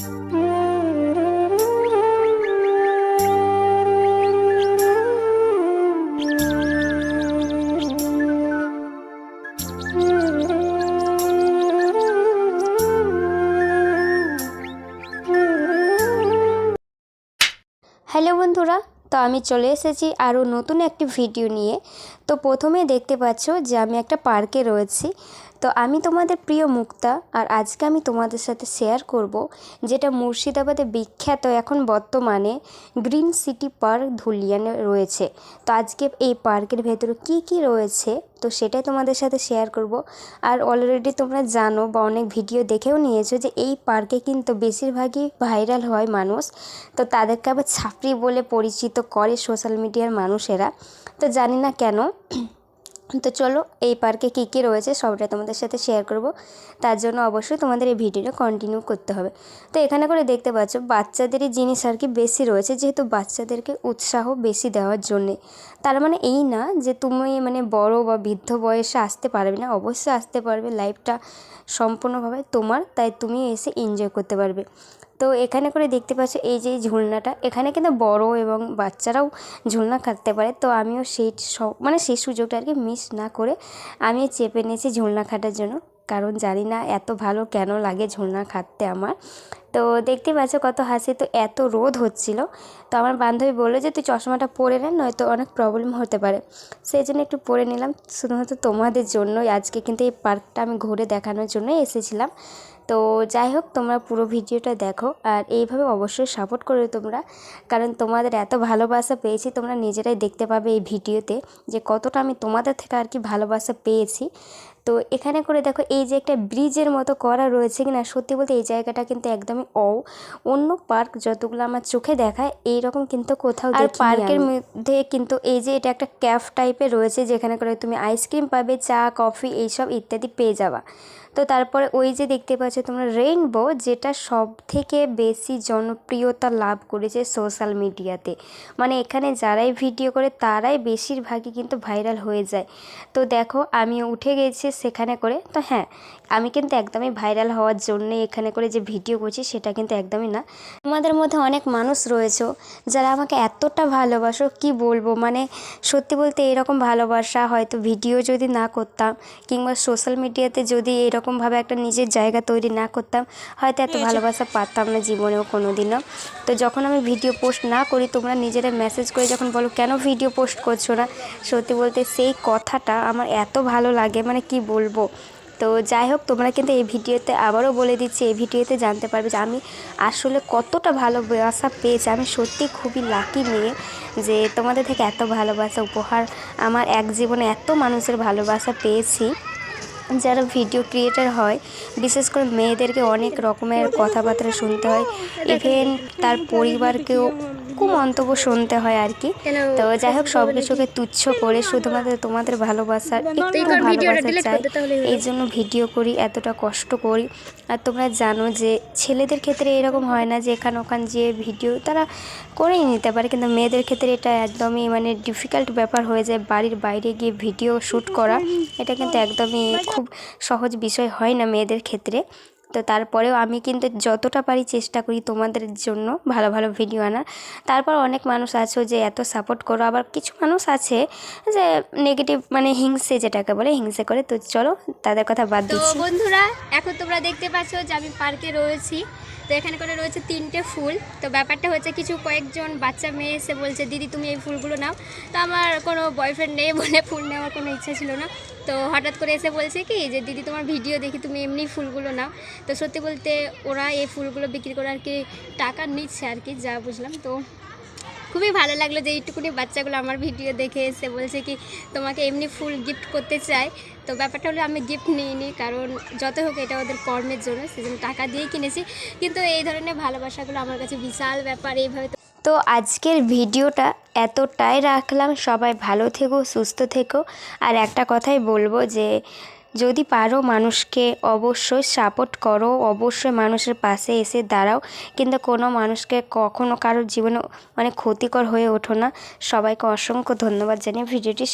Hello বন্ধুরা, তো আমি চলে এসেছি আরও নতুন একটি ভিডিও নিয়ে। তো প্রথমে দেখতে পাচ্ছ যে আমি একটা পার্কে রয়েছি। তো আমি তোমাদের প্রিয় মুক্তা, আর আজকে আমি তোমাদের সাথে শেয়ার করব যেটা মুর্শিদাবাদে বিখ্যাত এখন বর্তমানে গ্রিন সিটি পার্ক ধুলিয়ানে রয়েছে। তো আজকে এই পার্কের ভেতরে কি কি রয়েছে তো সেটাই তোমাদের সাথে শেয়ার করব। আর অলরেডি তোমরা জানো বা অনেক ভিডিও দেখেও নিয়েছো যে এই পার্কে কিন্তু বেশিরভাগই ভাইরাল হয় মানুষ। তো তাদেরকে আবার ছাপড়ি বলে পরিচিত করে সোশ্যাল মিডিয়ার মানুষেরা। তো জানি না কেন। তো চলো এই পার্কে কী কী রয়েছে সবটাই তোমাদের সাথে শেয়ার করব। তার জন্য অবশ্যই তোমাদের এই ভিডিওটা কন্টিনিউ করতে হবে। তো এখানে করে দেখতে পাচ্ছ বাচ্চাদেরই জিনিস আর কি বেশি রয়েছে, যেহেতু বাচ্চাদেরকে উৎসাহ বেশি দেওয়ার জন্যে। তার মানে এই না যে তুমি মানে বড় বা বৃদ্ধ বয়সে আসতে পারবে না, অবশ্যই আসতে পারবে। লাইফটা সম্পূর্ণভাবে তোমার, তাই তুমি এসে এনজয় করতে পারবে। তো এখানে করে দেখতে পাচ্ছ এই যে ঝুলনাটা, এখানে কিন্তু বড় এবং বাচ্চারাও ঝুলনা কাটতে পারে। তো আমিও সেই সুযোগটা আর কি মিস না করে আমি চেপে নিয়েছি ঝুলনা খাটার জন্য, কারণ জানি না এত ভালো কেন লাগে ঝুলনা খাটতে আমার। তো দেখতে পাচ্ছ কত হাসি। তো এত রোদ হচ্ছিল, তো আমার বান্ধবী বললো যে তুই চশমাটা পরে নে, নয়তো অনেক প্রবলেম হতে পারে। সেই জন্য একটু পরে নিলাম শুধুমাত্র তোমাদের জন্যই। আজকে কিন্তু এই পার্কটা আমি ঘুরে দেখানোর জন্যই এসেছিলাম। তো যাই হোক, তোমরা পুরো ভিডিওটা দেখো আর এইভাবে অবশ্যই সাপোর্ট করো তোমরা, কারণ তোমাদের এত ভালোবাসা পেয়েছি তোমরা নিজেরাই দেখতে পাবে এই ভিডিওতে যে কতটা আমি তোমাদের থেকে আর কি ভালোবাসা পেয়েছি। তো এখানে করে দেখো এই যে একটা ব্রিজের মতো করা রয়েছে কিনা, সত্যি বলতে এই জায়গাটা কিন্তু একদমই অন্য পার্ক যতগুলো আমার চোখে দেখায় এইরকম কিন্তু কোথাও দেখিনি। আর পার্কের মধ্যে কিন্তু এই যে এটা একটা ক্যাফ টাইপের রয়েছে, যেখানে করে তুমি আইসক্রিম পাবে, চা কফি এইসব ইত্যাদি পেয়ে যাবা। তো তারপরে ওই যে দেখতে পাচ্ছ তোমরা রেইনবো, যেটা সব থেকে বেশি জনপ্রিয়তা লাভ করেছে সোশ্যাল মিডিয়াতে। মানে এখানে যারাই ভিডিও করে তারাই বেশিরভাগই কিন্তু ভাইরাল হয়ে যায়। তো দেখো আমি উঠে গেছি সেখানে করে। তো হ্যাঁ, আমি কিন্তু একদমই ভাইরাল হওয়ার জন্যে এখানে করে যে ভিডিও করছি সেটা কিন্তু একদমই না। তোমাদের মধ্যে অনেক মানুষ রয়েছে যারা আমাকে এতটা ভালোবাসো কি বলবো। মানে সত্যি বলতে এরকম ভালোবাসা হয়তো ভিডিও যদি না করতাম কিংবা সোশ্যাল মিডিয়াতে যদি এরকমভাবে একটা নিজের জায়গা তৈরি না করতাম, হয়তো এত ভালোবাসা পাতাম না জীবনেও কোনো দিনও। তো যখন আমি ভিডিও পোস্ট না করি তোমরা নিজেরা মেসেজ করে যখন বলো কেন ভিডিও পোস্ট করছো না, সত্যি বলতে সেই কথাটা আমার এত ভালো লাগে, মানে কি বলবো। তো যাই হোক, তোমরা কিন্তু এই ভিডিওতে আবারও বলে দিচ্ছি, এই ভিডিওতে জানতে পারবে যে আমি আসলে কতটা ভালোবাসা পেয়েছি। আমি সত্যি খুবই লাকি মেয়ে যে তোমাদের থেকে এত ভালোবাসা উপহার, আমার এক জীবনে এত মানুষের ভালোবাসা পেয়েছি। যারা ভিডিও ক্রিয়েটার হয় বিশেষ করে মেয়েদেরকে অনেক রকমের কথাবার্তা শুনতে হয়, ইভেন তার পরিবারকেও খুব মন্তব্য শুনতে হয় আর কি। তো যাই হোক, সব কিছুকে তুচ্ছ করে শুধুমাত্র তোমাদের ভালোবাসার একটু ভালোবাসা চাই, এই জন্য ভিডিও করি, এতটা কষ্ট করি। আর তোমরা জানো যে ছেলেদের ক্ষেত্রে এরকম হয় না যে এখান ওখান যে ভিডিও তারা করেই নিতে পারে, কিন্তু মেয়েদের ক্ষেত্রে এটা একদমই মানে ডিফিকাল্ট ব্যাপার হয়ে যায়। বাড়ির বাইরে গিয়ে ভিডিও শ্যুট করা এটা কিন্তু একদমই খুব সহজ বিষয় হয় না মেয়েদের ক্ষেত্রে। তো তারপরেও আমি কিন্তু যতটা পারি চেষ্টা করি তোমাদের জন্য ভালো ভালো ভিডিও আনার। তারপর অনেক মানুষ আছো যে এত সাপোর্ট করো, আবার কিছু মানুষ আছে যে নেগেটিভ মানে হিংসে, যেটাকে বলে হিংসে করে। তো চলো তাদের কথা বাদ দিচ্ছি। তো বন্ধুরা, এখন তোমরা দেখতে পাচ্ছ যে আমি পার্কে রয়েছি। তো এখানে করে রয়েছে 3টে ফুল। তো ব্যাপারটা হচ্ছে কয়েকজন বাচ্চা মেয়ে এসে বলছে দিদি তুমি এই ফুলগুলো নাও। তো আমার কোনো বয়ফ্রেন্ড নেই বলে ফুল নেওয়ার কোনো ইচ্ছা ছিল না। তো হঠাৎ করে এসে বলছে কি যে দিদি তোমার ভিডিও দেখি তুমি এমনি ফুলগুলো নাও। তো সত্যি বলতে ওরা এই ফুলগুলো বিক্রি করে আর কি টাকা নিচ্ছে আর কি, যা বুঝলাম। তো খুবই ভালো লাগলো যে এইটুকুনি বাচ্চাগুলো আমার ভিডিও দেখে এসে বলছে কি তোমাকে এমনি ফুল গিফট করতে চাই। তো ব্যাপারটা হলো আমি গিফট নিইনি, কারণ যত হোক এটা ওদের কর্মের জন্য, সেজন্য টাকা দিয়ে কিনেছি। কিন্তু এই ধরনের ভালোবাসাগুলো আমার কাছে বিশাল ব্যাপার। এইভাবে তো আজকের ভিডিওটা এতটাই রাখলাম। সবাই ভালো থেকো, সুস্থ থেকো। আর একটা কথাই বলবো যে যদি পারো মানুষকে অবশ্যই সাপোর্ট করো, অবশ্যই মানুষের পাশে এসে দাঁড়াও, কিন্তু কোনো মানুষকে কখনো কারোর জীবনে অনেক ক্ষতিকর হয়ে ওঠো না। সবাইকে অসংখ্য ধন্যবাদ জানিয়ে ভিডিওটি